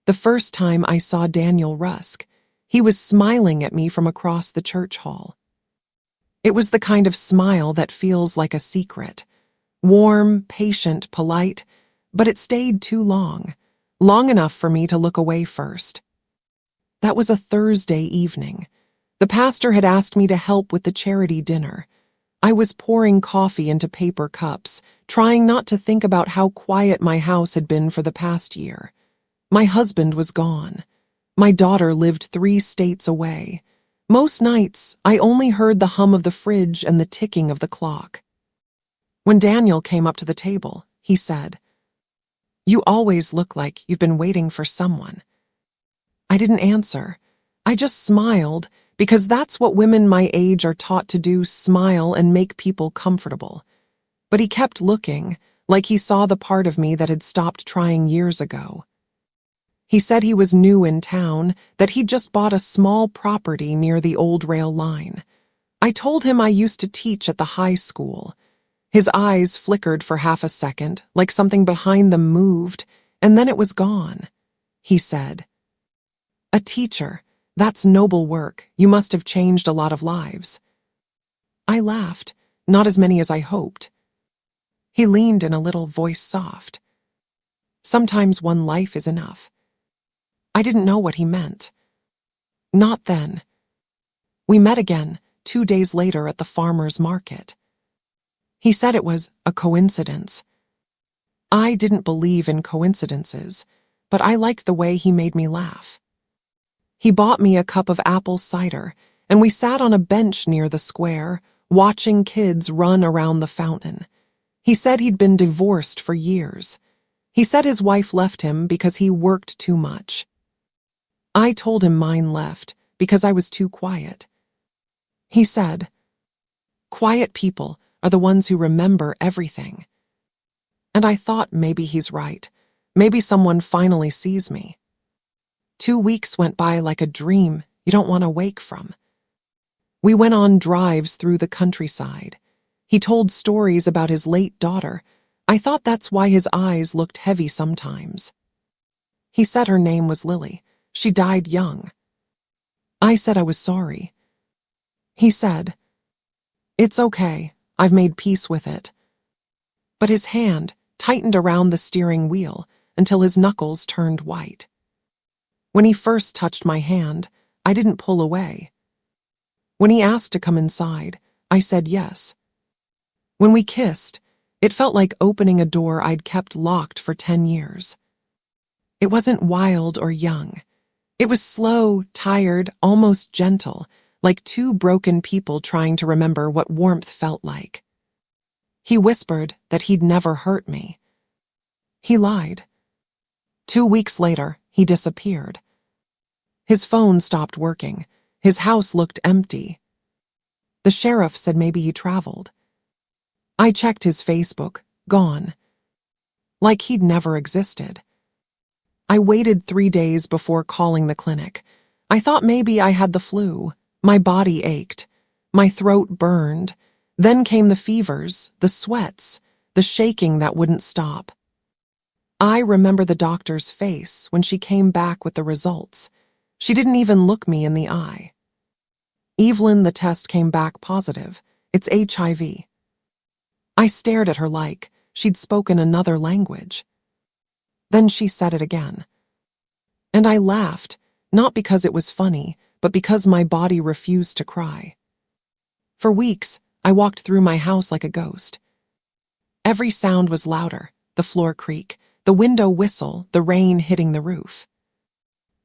The first time I saw Daniel Rusk, he was smiling at me from across the church hall. It was the kind of smile that feels like a secret. Warm, patient, polite, but it stayed too long enough for me to look away first. That was a Thursday evening. The pastor had asked me to help with the charity dinner. I was pouring coffee into paper cups, trying not to think about how quiet my house had been for the past year. My husband was gone. My daughter lived 3 states away. Most nights, I only heard the hum of the fridge and the ticking of the clock. When Daniel came up to the table, he said, "You always look like you've been waiting for someone." I didn't answer. I just smiled, because that's what women my age are taught to do, smile and make people comfortable. But he kept looking, like he saw the part of me that had stopped trying years ago. He said he was new in town, that he'd just bought a small property near the old rail line. I told him I used to teach at the high school. His eyes flickered for half a second, like something behind them moved, and then it was gone. He said, "A teacher, that's noble work. You must have changed a lot of lives." I laughed, not as many as I hoped. He leaned in a little, voice soft. "Sometimes one life is enough." I didn't know what he meant. Not then. We met again, 2 days later at the farmer's market. He said it was a coincidence. I didn't believe in coincidences, but I liked the way he made me laugh. He bought me a cup of apple cider, and we sat on a bench near the square, watching kids run around the fountain. He said he'd been divorced for years. He said his wife left him because he worked too much. I told him mine left because I was too quiet. He said, "Quiet people are the ones who remember everything." And I thought maybe he's right. Maybe someone finally sees me. 2 weeks went by like a dream you don't want to wake from. We went on drives through the countryside. He told stories about his late daughter. I thought that's why his eyes looked heavy sometimes. He said her name was Lily. She died young. I said I was sorry. He said, "It's okay. I've made peace with it." But his hand tightened around the steering wheel until his knuckles turned white. When he first touched my hand, I didn't pull away. When he asked to come inside, I said yes. When we kissed, it felt like opening a door I'd kept locked for 10 years. It wasn't wild or young. It was slow, tired, almost gentle, like 2 broken people trying to remember what warmth felt like. He whispered that he'd never hurt me. He lied. 2 weeks later, he disappeared. His phone stopped working. His house looked empty. The sheriff said maybe he traveled. I checked his Facebook, gone. Like he'd never existed. I waited 3 days before calling the clinic. I thought maybe I had the flu. My body ached. My throat burned. Then came the fevers, the sweats, the shaking that wouldn't stop. I remember the doctor's face when she came back with the results. She didn't even look me in the eye. "Evelyn, the test came back positive. It's HIV." I stared at her like she'd spoken another language. Then she said it again. And I laughed, not because it was funny, but because my body refused to cry. For weeks, I walked through my house like a ghost. Every sound was louder, the floor creak, the window whistle, the rain hitting the roof.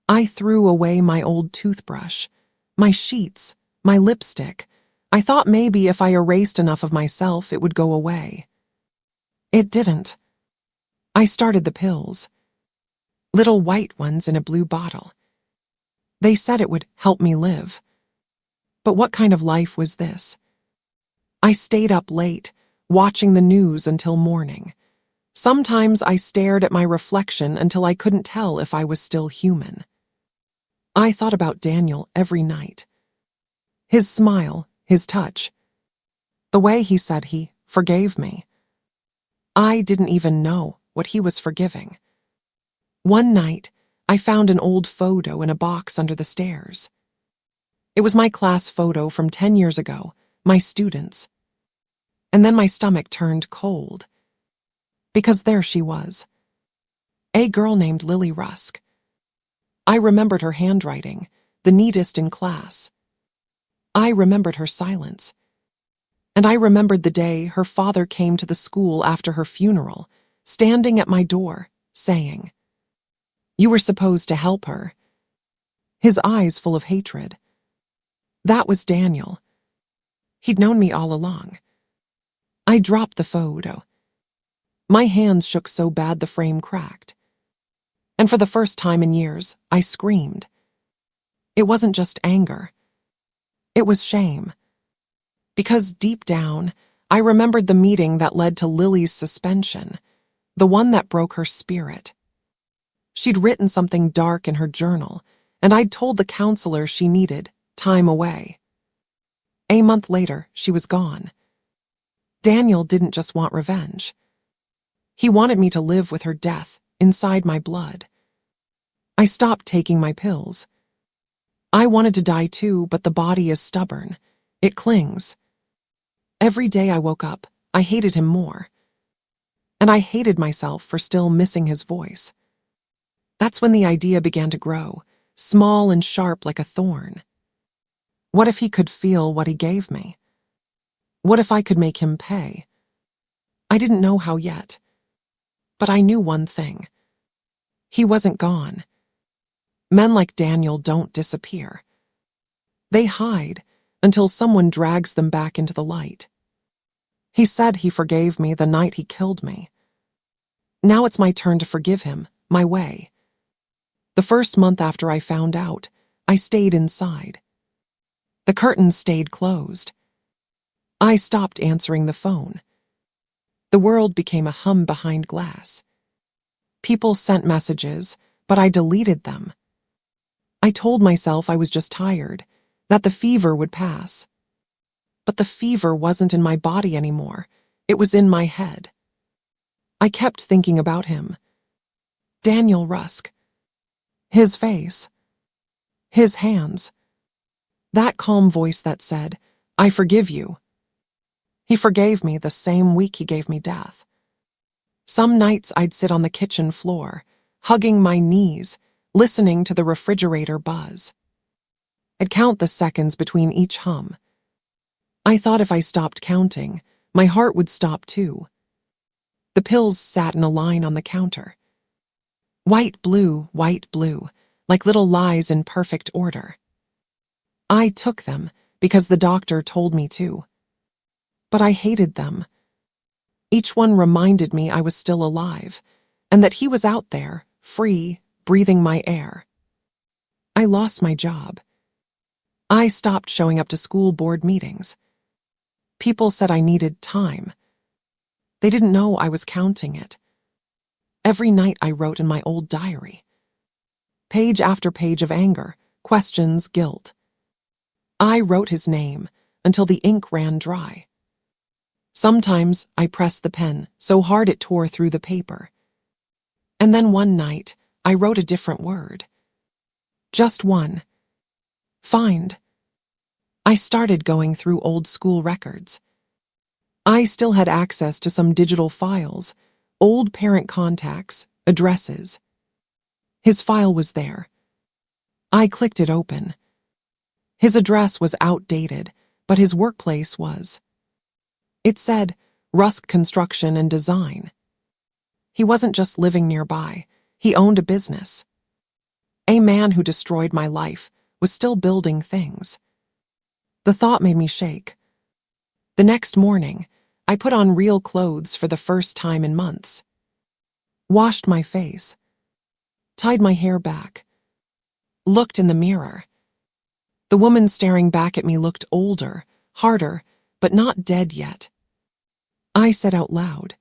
I threw away my old toothbrush, my sheets, my lipstick. I thought maybe if I erased enough of myself, it would go away. It didn't. I started the pills. Little white ones in a blue bottle. They said it would help me live. But what kind of life was this? I stayed up late, watching the news until morning. Sometimes I stared at my reflection until I couldn't tell if I was still human. I thought about Daniel every night. His smile, his touch. The way he said he forgave me. I didn't even know what he was forgiving. One night, I found an old photo in a box under the stairs. It was my class photo from 10 years ago, my students. And then my stomach turned cold. Because there she was. A girl named Lily Rusk. I remembered her handwriting, the neatest in class. I remembered her silence. And I remembered the day her father came to the school after her funeral, standing at my door, saying, "You were supposed to help her." His eyes full of hatred. That was Daniel. He'd known me all along. I dropped the photo. My hands shook so bad the frame cracked. And for the first time in years, I screamed. It wasn't just anger. It was shame. Because deep down, I remembered the meeting that led to Lily's suspension, the one that broke her spirit. She'd written something dark in her journal, and I'd told the counselor she needed time away. A month later, she was gone. Daniel didn't just want revenge. He wanted me to live with her death inside my blood. I stopped taking my pills. I wanted to die too, but the body is stubborn. It clings. Every day I woke up, I hated him more. And I hated myself for still missing his voice. That's when the idea began to grow, small and sharp like a thorn. What if he could feel what he gave me? What if I could make him pay? I didn't know how yet. But I knew one thing. He wasn't gone. Men like Daniel don't disappear. They hide until someone drags them back into the light. He said he forgave me the night he killed me. Now it's my turn to forgive him, my way. The first month after I found out, I stayed inside. The curtains stayed closed. I stopped answering the phone. The world became a hum behind glass. People sent messages, but I deleted them. I told myself I was just tired, that the fever would pass. But the fever wasn't in my body anymore. It was in my head. I kept thinking about him. Daniel Rusk. His face. His hands. That calm voice that said, "I forgive you." He forgave me the same week he gave me death. Some nights I'd sit on the kitchen floor, hugging my knees, listening to the refrigerator buzz. I'd count the seconds between each hum. I thought if I stopped counting, my heart would stop too. The pills sat in a line on the counter. White, blue, like little lies in perfect order. I took them because the doctor told me to. But I hated them. Each one reminded me I was still alive, and that he was out there, free, breathing my air. I lost my job. I stopped showing up to school board meetings. People said I needed time. They didn't know I was counting it. Every night I wrote in my old diary. Page after page of anger, questions, guilt. I wrote his name until the ink ran dry. Sometimes I pressed the pen so hard it tore through the paper. And then one night, I wrote a different word. Just one. Find. I started going through old school records. I still had access to some digital files, old parent contacts, addresses. His file was there. I clicked it open. His address was outdated, but his workplace was. It said, Rusk Construction and Design. He wasn't just living nearby, he owned a business. A man who destroyed my life was still building things. The thought made me shake. The next morning, I put on real clothes for the first time in months. Washed my face. Tied my hair back. Looked in the mirror. The woman staring back at me looked older, harder, but not dead yet. I said out loud,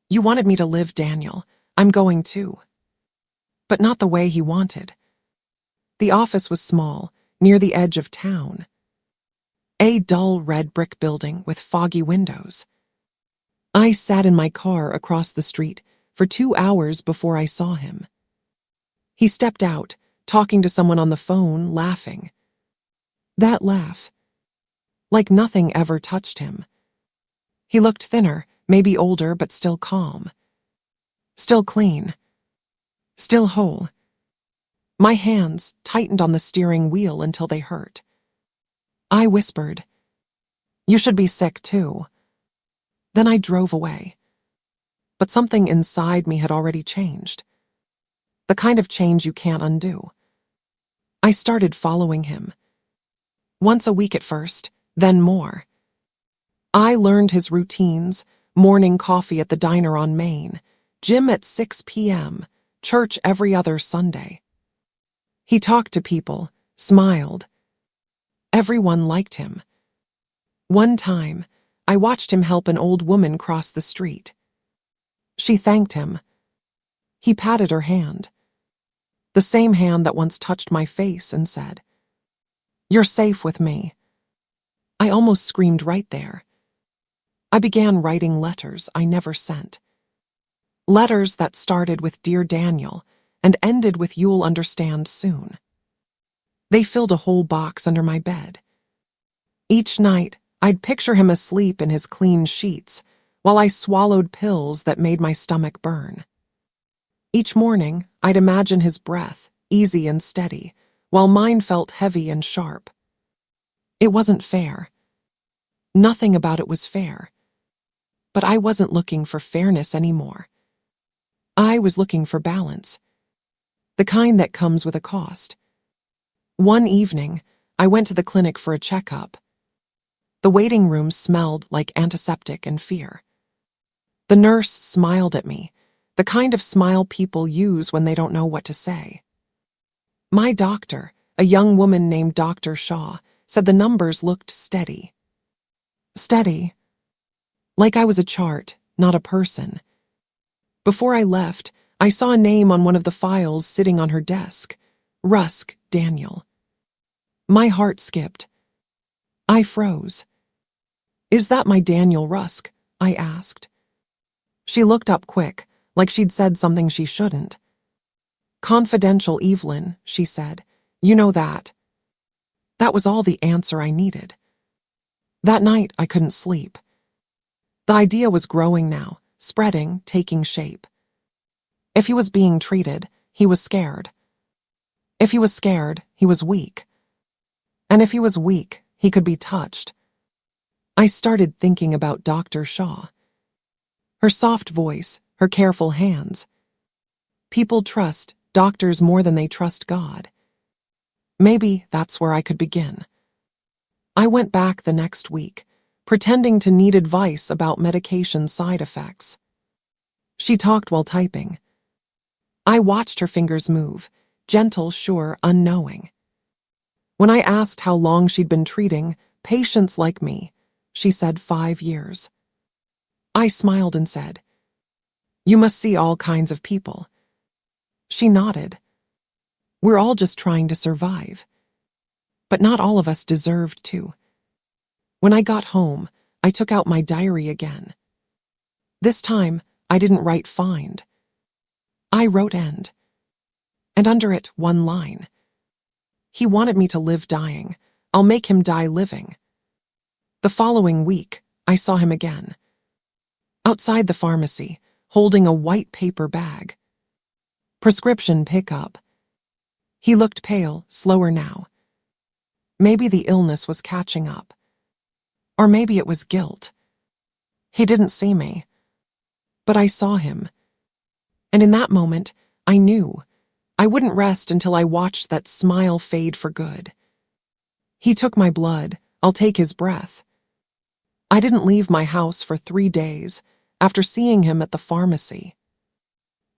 "You wanted me to live, Daniel. I'm going to." But not the way he wanted. The office was small, near the edge of town. A dull red brick building with foggy windows. I sat in my car across the street for 2 hours before I saw him. He stepped out, talking to someone on the phone, laughing. That laugh. Like nothing ever touched him. He looked thinner, maybe older, but still calm. Still clean. Still whole. My hands tightened on the steering wheel until they hurt. I whispered, "You should be sick too." Then I drove away. But something inside me had already changed. The kind of change you can't undo. I started following him. Once a week at first, then more. I learned his routines: morning coffee at the diner on Main, gym at 6 p.m., church every other Sunday. He talked to people, smiled. Everyone liked him. One time, I watched him help an old woman cross the street. She thanked him. He patted her hand. The same hand that once touched my face and said, "You're safe with me." I almost screamed right there. I began writing letters I never sent. Letters that started with "Dear Daniel" and ended with "You'll understand soon." They filled a whole box under my bed. Each night, I'd picture him asleep in his clean sheets while I swallowed pills that made my stomach burn. Each morning, I'd imagine his breath, easy and steady, while mine felt heavy and sharp. It wasn't fair. Nothing about it was fair. But I wasn't looking for fairness anymore. I was looking for balance. The kind that comes with a cost. One evening, I went to the clinic for a checkup. The waiting room smelled like antiseptic and fear. The nurse smiled at me, the kind of smile people use when they don't know what to say. My doctor, a young woman named Dr. Shaw, said the numbers looked steady. Steady. Like I was a chart, not a person. Before I left, I saw a name on one of the files sitting on her desk. Rusk, Daniel. My heart skipped. I froze. "Is that my Daniel Rusk?" I asked. She looked up quick, like she'd said something she shouldn't. "Confidential, Evelyn," she said. "You know that." That was all the answer I needed. That night, I couldn't sleep. The idea was growing now, spreading, taking shape. If he was being treated, he was scared. If he was scared, he was weak. And if he was weak, he could be touched. I started thinking about Dr. Shaw. Her soft voice, her careful hands. People trust doctors more than they trust God. Maybe that's where I could begin. I went back the next week, pretending to need advice about medication side effects. She talked while typing. I watched her fingers move, gentle, sure, unknowing. When I asked how long she'd been treating patients like me, she said 5 years. I smiled and said, "You must see all kinds of people." She nodded. "We're all just trying to survive." But not all of us deserved to. When I got home, I took out my diary again. This time, I didn't write "find." I wrote "end." And under it, one line. He wanted me to live dying. I'll make him die living. The following week, I saw him again. Outside the pharmacy, holding a white paper bag. Prescription pickup. He looked pale, slower now. Maybe the illness was catching up. Or maybe it was guilt. He didn't see me. But I saw him. And in that moment, I knew I wouldn't rest until I watched that smile fade for good. He took my blood. I'll take his breath. I didn't leave my house for 3 days after seeing him at the pharmacy.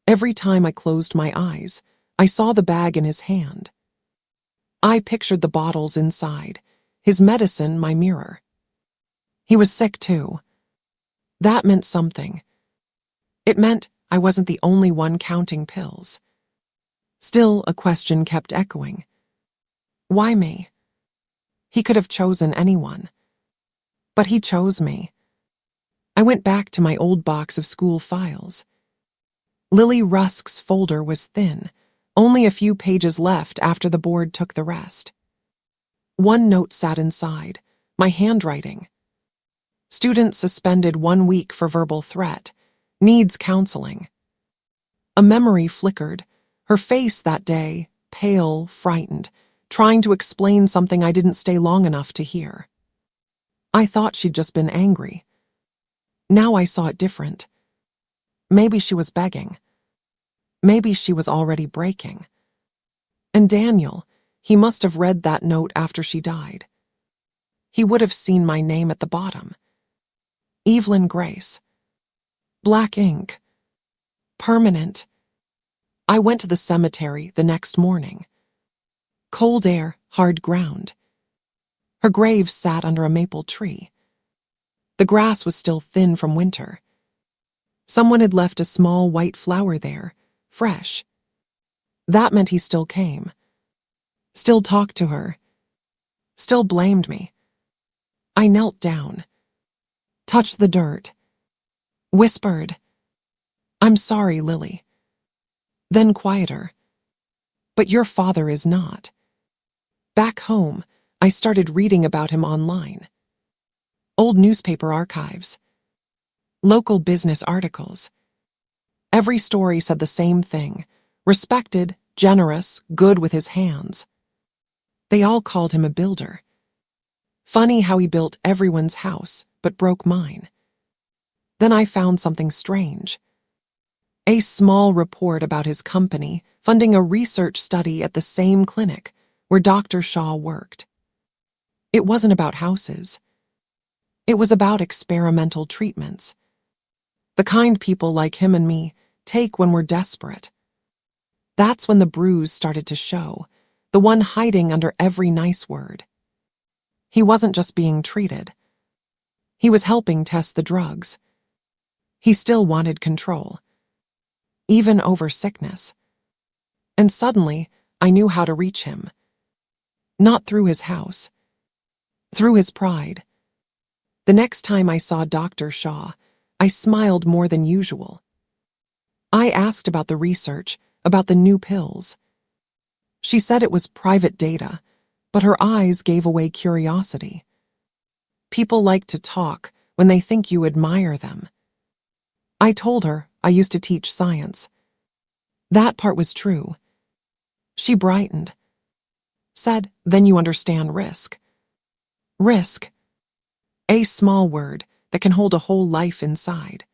Every time I closed my eyes, I saw the bag in his hand. I pictured the bottles inside, his medicine my mirror. He was sick too. That meant something. It meant I wasn't the only one counting pills. Still, a question kept echoing. Why me? He could have chosen anyone. But he chose me. I went back to my old box of school files. Lily Rusk's folder was thin, Only a few pages left after the board took the rest. One note sat inside, my handwriting. Student suspended 1 week for verbal threat. Needs counseling. A memory flickered. Her face that day, pale, frightened, trying to explain something I didn't stay long enough to hear. I thought she'd just been angry. Now I saw it different. Maybe she was begging. Maybe she was already breaking. And Daniel, he must have read that note after she died. He would have seen my name at the bottom. Evelyn Grace. Black ink. Permanent. I went to the cemetery the next morning. Cold air, hard ground. Her grave sat under a maple tree. The grass was still thin from winter. Someone had left a small white flower there, fresh. That meant he still came. Still talked to her. Still blamed me. I knelt down. Touched the dirt. Whispered, "I'm sorry, Lily." Then quieter. "But your father is not." Back home, I started reading about him online. Old newspaper archives. Local business articles. Every story said the same thing. Respected, generous, good with his hands. They all called him a builder. Funny how he built everyone's house, but broke mine. Then I found something strange. A small report about his company funding a research study at the same clinic where Dr. Shaw worked. It wasn't about houses. It was about experimental treatments. The kind people like him and me take when we're desperate. That's when the bruise started to show, the one hiding under every nice word. He wasn't just being treated. He was helping test the drugs. He still wanted control, even over sickness. And suddenly, I knew how to reach him. Not through his house. Through his pride. The next time I saw Dr. Shaw, I smiled more than usual. I asked about the research, about the new pills. She said it was private data, but her eyes gave away curiosity. People like to talk when they think you admire them. I told her I used to teach science. That part was true. She brightened. Said, "Then you understand risk." Risk. A small word that can hold a whole life inside.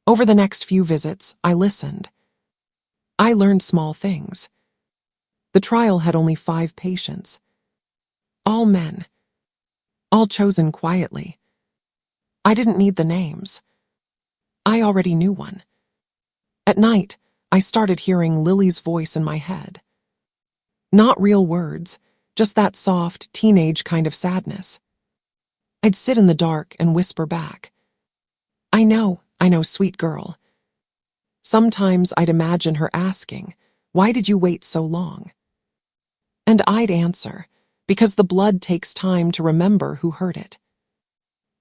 Over the next few visits, I listened. I learned small things. The trial had only 5 patients. All men. All chosen quietly. I didn't need the names. I already knew one. At night, I started hearing Lily's voice in my head. Not real words, just that soft, teenage kind of sadness. I'd sit in the dark and whisper back, I know, sweet girl." Sometimes I'd imagine her asking, "Why did you wait so long?" And I'd answer, "Because the blood takes time to remember who hurt it."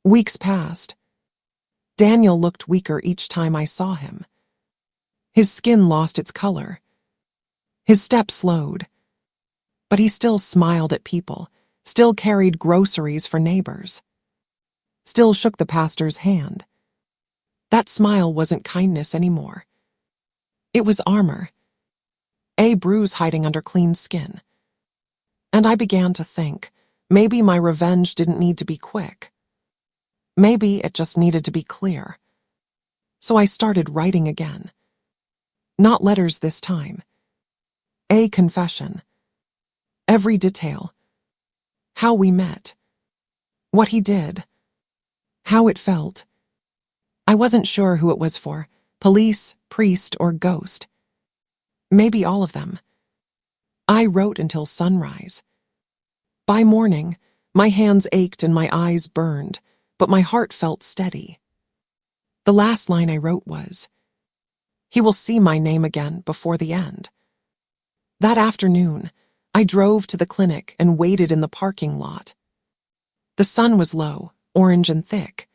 Weeks passed. Daniel looked weaker each time I saw him. His skin lost its color. His step slowed. But he still smiled at people, still carried groceries for neighbors, still shook the pastor's hand. That smile wasn't kindness anymore. It was armor. A bruise hiding under clean skin. And I began to think, maybe my revenge didn't need to be quick. Maybe it just needed to be clear. So I started writing again. Not letters this time. A confession. Every detail. How we met. What he did. How it felt. I wasn't sure who it was for, police, priest, or ghost. Maybe all of them. I wrote until sunrise. By morning, my hands ached and my eyes burned, but my heart felt steady. The last line I wrote was, "He will see my name again before the end." That afternoon, I drove to the clinic and waited in the parking lot. The sun was low, orange and thick.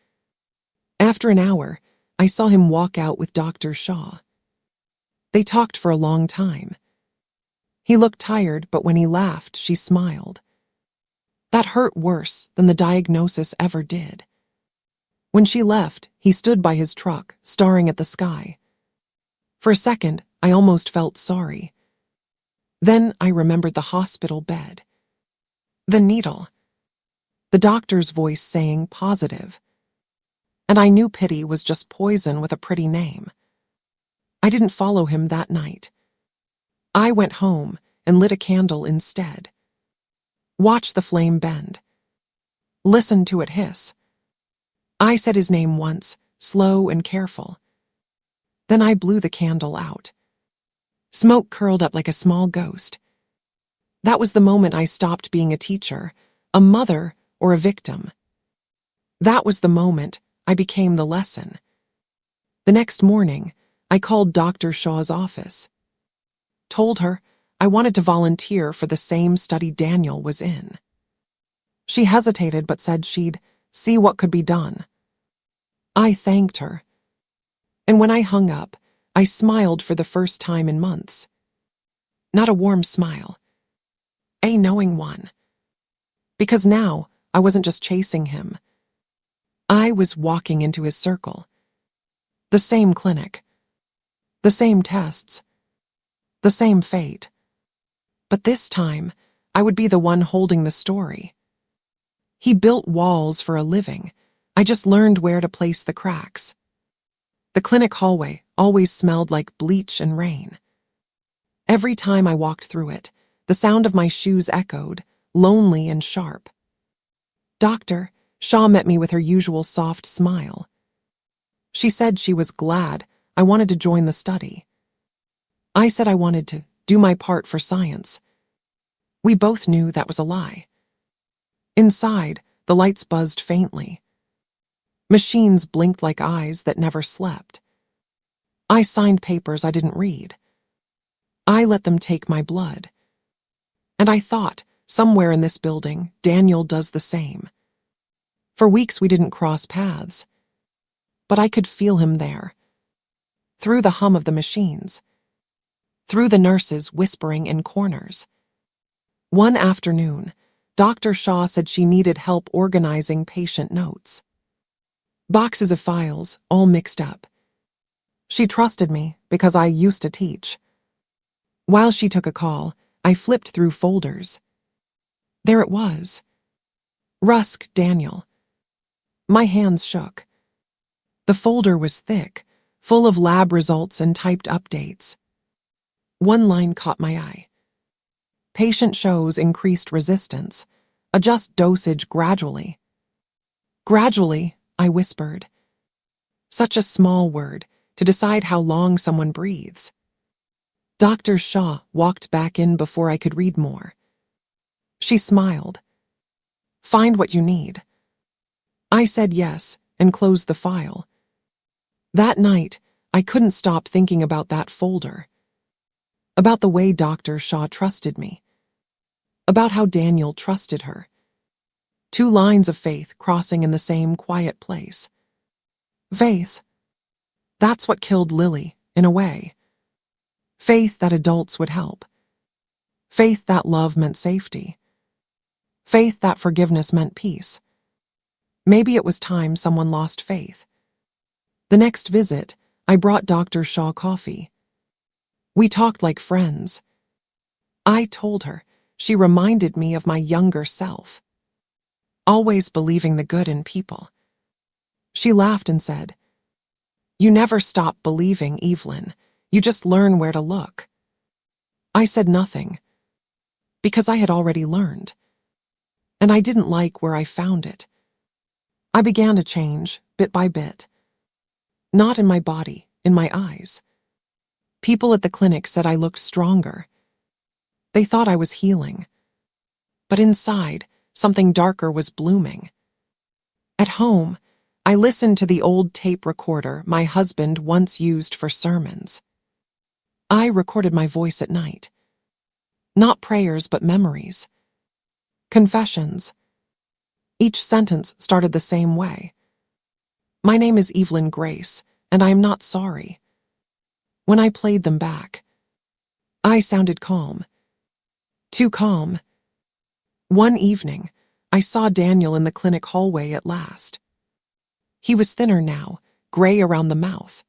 After an hour, I saw him walk out with Dr. Shaw. They talked for a long time. He looked tired, but when he laughed, she smiled. That hurt worse than the diagnosis ever did. When she left, he stood by his truck, staring at the sky. For a second, I almost felt sorry. Then I remembered the hospital bed. The needle. The doctor's voice saying positive. And I knew pity was just poison with a pretty name. I didn't follow him that night. I went home and lit a candle instead. Watched the flame bend. Listened to it hiss. I said his name once, slow and careful. Then I blew the candle out. Smoke curled up like a small ghost. That was the moment I stopped being a teacher, a mother, or a victim. That was the moment I became the lesson. The next morning, I called Dr. Shaw's office. Told her I wanted to volunteer for the same study Daniel was in. She hesitated but said she'd see what could be done. I thanked her. And when I hung up, I smiled for the first time in months. Not a warm smile. A knowing one. Because now, I wasn't just chasing him. I was walking into his circle. The same clinic. The same tests. The same fate. But this time, I would be the one holding the story. He built walls for a living. I just learned where to place the cracks. The clinic hallway always smelled like bleach and rain. Every time I walked through it, the sound of my shoes echoed, lonely and sharp. Dr. Shaw met me with her usual soft smile. She said she was glad I wanted to join the study. I said I wanted to do my part for science. We both knew that was a lie. Inside, the lights buzzed faintly. Machines blinked like eyes that never slept. I signed papers I didn't read. I let them take my blood. And I thought, somewhere in this building, Daniel does the same. For weeks we didn't cross paths. But I could feel him there. Through the hum of the machines. Through the nurses whispering in corners. One afternoon, Dr. Shaw said she needed help organizing patient notes. Boxes of files, all mixed up. She trusted me because I used to teach. While she took a call, I flipped through folders. There it was. Rusk, Daniel. My hands shook. The folder was thick, full of lab results and typed updates. One line caught my eye. Patient shows increased resistance. Adjust dosage gradually. Gradually, I whispered. Such a small word to decide how long someone breathes. Dr. Shaw walked back in before I could read more. She smiled. Find what you need. I said yes and closed the file. That night, I couldn't stop thinking about that folder. About the way Dr. Shaw trusted me. About how Daniel trusted her. Two lines of faith crossing in the same quiet place. Faith. That's what killed Lily, in a way. Faith that adults would help. Faith that love meant safety. Faith that forgiveness meant peace. Maybe it was time someone lost faith. The next visit, I brought Dr. Shaw coffee. We talked like friends. I told her she reminded me of my younger self. Always believing the good in people. She laughed and said, "You never stop believing, Evelyn. You just learn where to look." I said nothing, because I had already learned. And I didn't like where I found it. I began to change, bit by bit. Not in my body, in my eyes. People at the clinic said I looked stronger. They thought I was healing. But inside, something darker was blooming. At home, I listened to the old tape recorder my husband once used for sermons. I recorded my voice at night. Not prayers, but memories. Confessions. Each sentence started the same way. My name is Evelyn Grace, and I am not sorry. When I played them back, I sounded calm, Too calm. One evening, I saw Daniel in the clinic hallway at last. He was thinner now, gray around the mouth.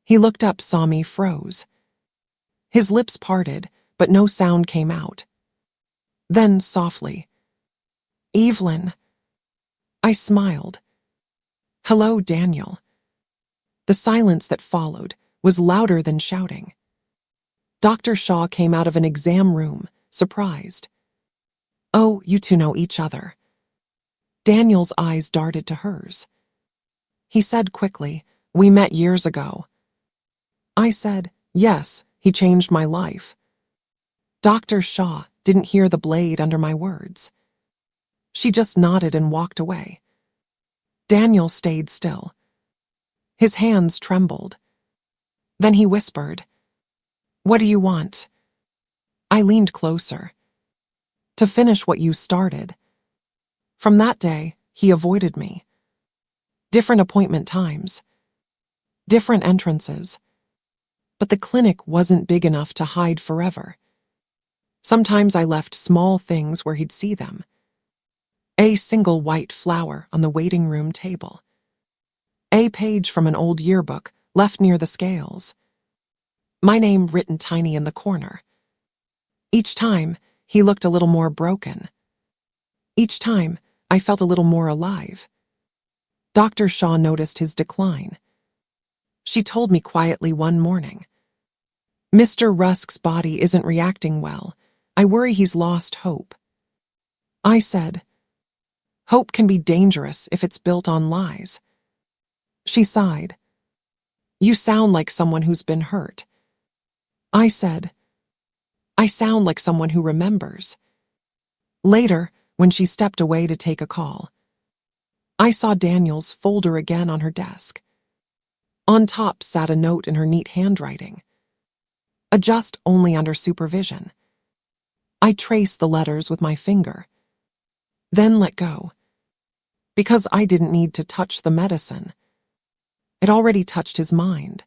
He looked up, saw me, froze. His lips parted, but no sound came out. Then, softly, "Evelyn." I smiled. "Hello, Daniel." The silence that followed was louder than shouting. Dr. Shaw came out of an exam room, surprised. "Oh, you two know each other." Daniel's eyes darted to hers. He said quickly, "We met years ago." I said, "Yes, he changed my life." Dr. Shaw didn't hear the blade under my words. She just nodded and walked away. Daniel stayed still. His hands trembled. Then he whispered, "What do you want?" I leaned closer. "To finish what you started." From that day, he avoided me. Different appointment times. Different entrances. But the clinic wasn't big enough to hide forever. Sometimes I left small things where he'd see them. A single white flower on the waiting room table. A page from an old yearbook left near the scales. My name written tiny in the corner. Each time, he looked a little more broken. Each time, I felt a little more alive. Dr. Shaw noticed his decline. She told me quietly one morning, "Mr. Rusk's body isn't reacting well. I worry he's lost hope." I said, "Hope can be dangerous if it's built on lies." She sighed. "You sound like someone who's been hurt." I said, "I sound like someone who remembers." Later, when she stepped away to take a call, I saw Daniel's folder again on her desk. On top sat a note in her neat handwriting. "Adjust only under supervision." I traced the letters with my finger, then let go. Because I didn't need to touch the medicine. It already touched his mind.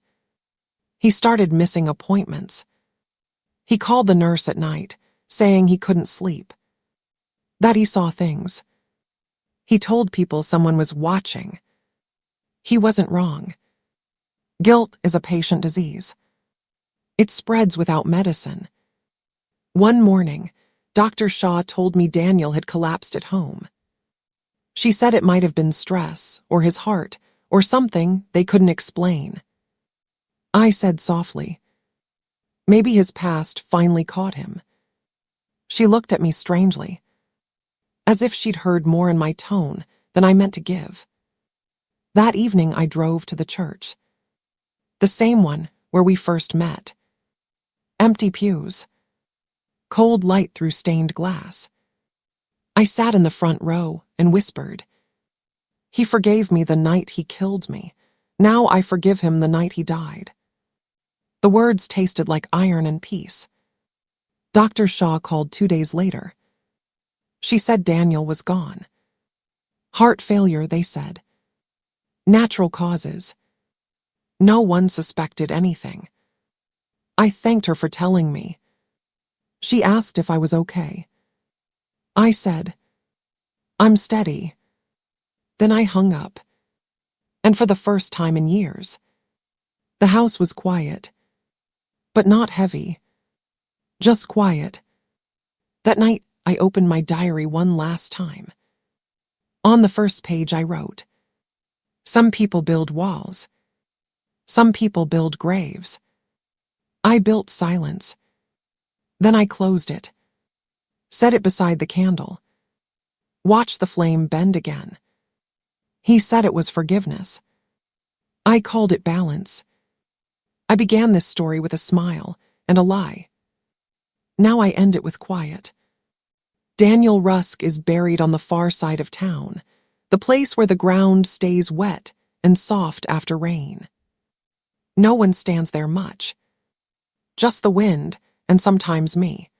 He started missing appointments. He called the nurse at night, saying he couldn't sleep. That he saw things. He told people someone was watching. He wasn't wrong. Guilt is a patient disease. It spreads without medicine. One morning, Dr. Shaw told me Daniel had collapsed at home. She said it might have been stress, or his heart, or something they couldn't explain. I said softly, "Maybe his past finally caught him." She looked at me strangely, as if she'd heard more in my tone than I meant to give. That evening I drove to the church. The same one where we first met. Empty pews. Cold light through stained glass. I sat in the front row and whispered, "He forgave me the night he killed me. Now I forgive him the night he died." The words tasted like iron and peace. Dr. Shaw called 2 days later. She said Daniel was gone. Heart failure, they said. Natural causes. No one suspected anything. I thanked her for telling me. She asked if I was okay. I said, "I'm steady." Then I hung up. And for the first time in years, the house was quiet, but not heavy. Just quiet. That night, I opened my diary one last time. On the first page I wrote, "Some people build walls. Some people build graves. I built silence." Then I closed it. Set it beside the candle. Watch the flame bend again. He said it was forgiveness. I called it balance. I began this story with a smile and a lie. Now I end it with quiet. Daniel Rusk is buried on the far side of town, the place where the ground stays wet and soft after rain. No one stands there much. Just the wind and sometimes me.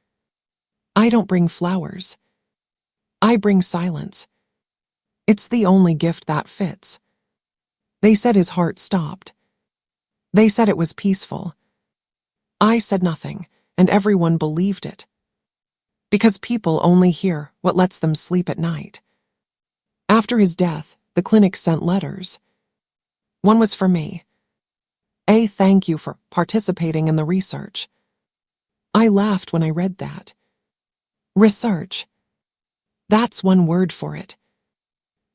I don't bring flowers. I bring silence. It's the only gift that fits. They said his heart stopped. They said it was peaceful. I said nothing, and everyone believed it. Because people only hear what lets them sleep at night. After his death, the clinic sent letters. One was for me. Thank you for participating in the research. I laughed when I read that. Research. That's one word for it.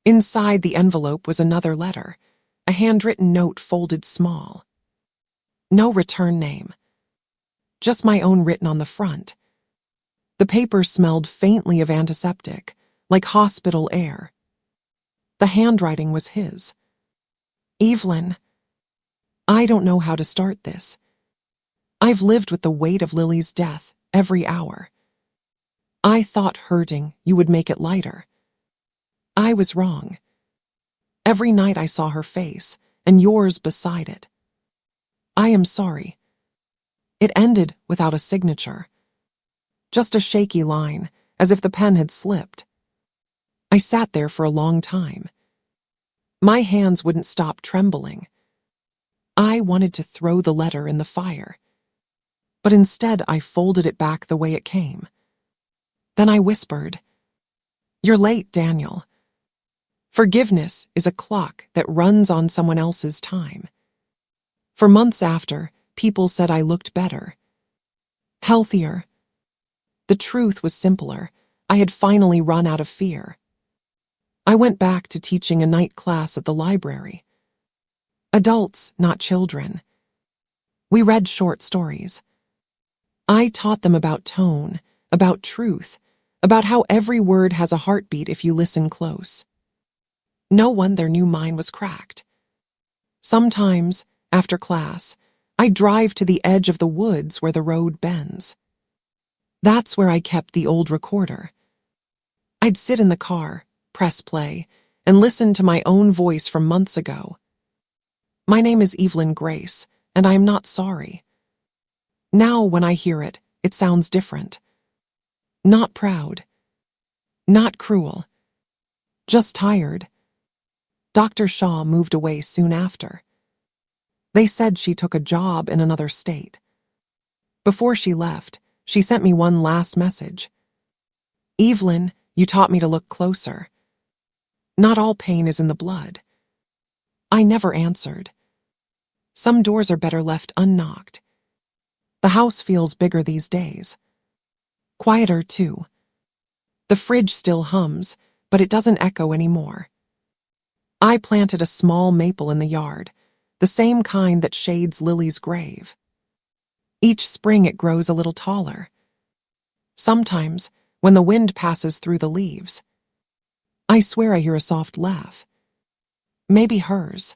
Inside the envelope was another letter, a handwritten note folded small. No return name. Just my own written on the front. The paper smelled faintly of antiseptic, like hospital air. The handwriting was his. Evelyn, I don't know how to start this. I've lived with the weight of Lily's death every hour. I thought hurting you would make it lighter. I was wrong. Every night I saw her face, and yours beside it. I am sorry. It ended without a signature. Just a shaky line, as if the pen had slipped. I sat there for a long time. My hands wouldn't stop trembling. I wanted to throw the letter in the fire. But instead I folded it back the way it came. Then I whispered, "You're late, Daniel. Forgiveness is a clock that runs on someone else's time." For months after, people said I looked better. Healthier. The truth was simpler. I had finally run out of fear. I went back to teaching a night class at the library. Adults, not children. We read short stories. I taught them about tone, about truth, about how every word has a heartbeat if you listen close. No wonder knew mine was cracked. Sometimes, after class, I'd drive to the edge of the woods where the road bends. That's where I kept the old recorder. I'd sit in the car, press play, and listen to my own voice from months ago. My name is Evelyn Grace, and I am not sorry. Now, when I hear it, it sounds different. Not proud. Not cruel. Just tired. Dr. Shaw moved away soon after. They said she took a job in another state. Before she left, she sent me one last message. "Evelyn, you taught me to look closer. Not all pain is in the blood." I never answered. Some doors are better left unknocked. The house feels bigger these days. Quieter, too. The fridge still hums, but it doesn't echo anymore. I planted a small maple in the yard, the same kind that shades Lily's grave. Each spring it grows a little taller. Sometimes, when the wind passes through the leaves, I swear I hear a soft laugh. Maybe hers.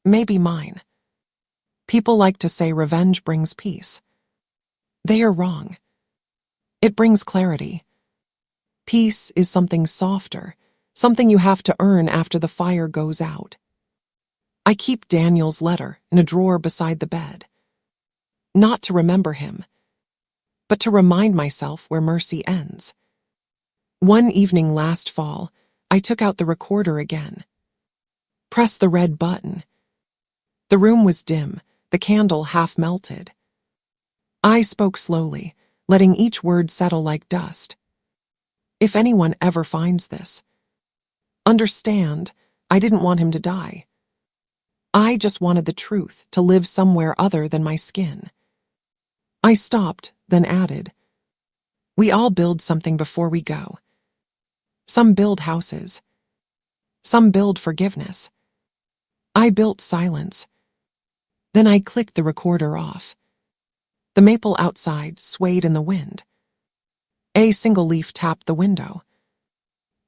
Maybe mine. People like to say revenge brings peace. They are wrong. It brings clarity. Peace is something softer, something you have to earn after the fire goes out. I keep Daniel's letter in a drawer beside the bed. Not to remember him, but to remind myself where mercy ends. One evening last fall, I took out the recorder again. Pressed the red button. The room was dim, the candle half melted. I spoke slowly, letting each word settle like dust. If anyone ever finds this, understand, I didn't want him to die. I just wanted the truth to live somewhere other than my skin. I stopped, then added, "We all build something before we go. Some build houses. Some build forgiveness. I built silence." Then I clicked the recorder off. The maple outside swayed in the wind. A single leaf tapped the window.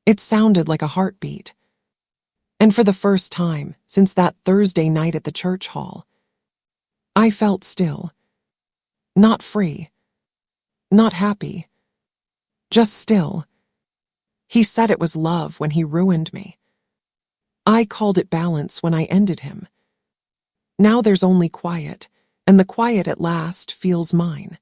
It sounded like a heartbeat. And for the first time since that Thursday night at the church hall, I felt still. Not free. Not happy. Just still. He said it was love when he ruined me. I called it balance when I ended him. Now there's only quiet, and the quiet at last feels mine.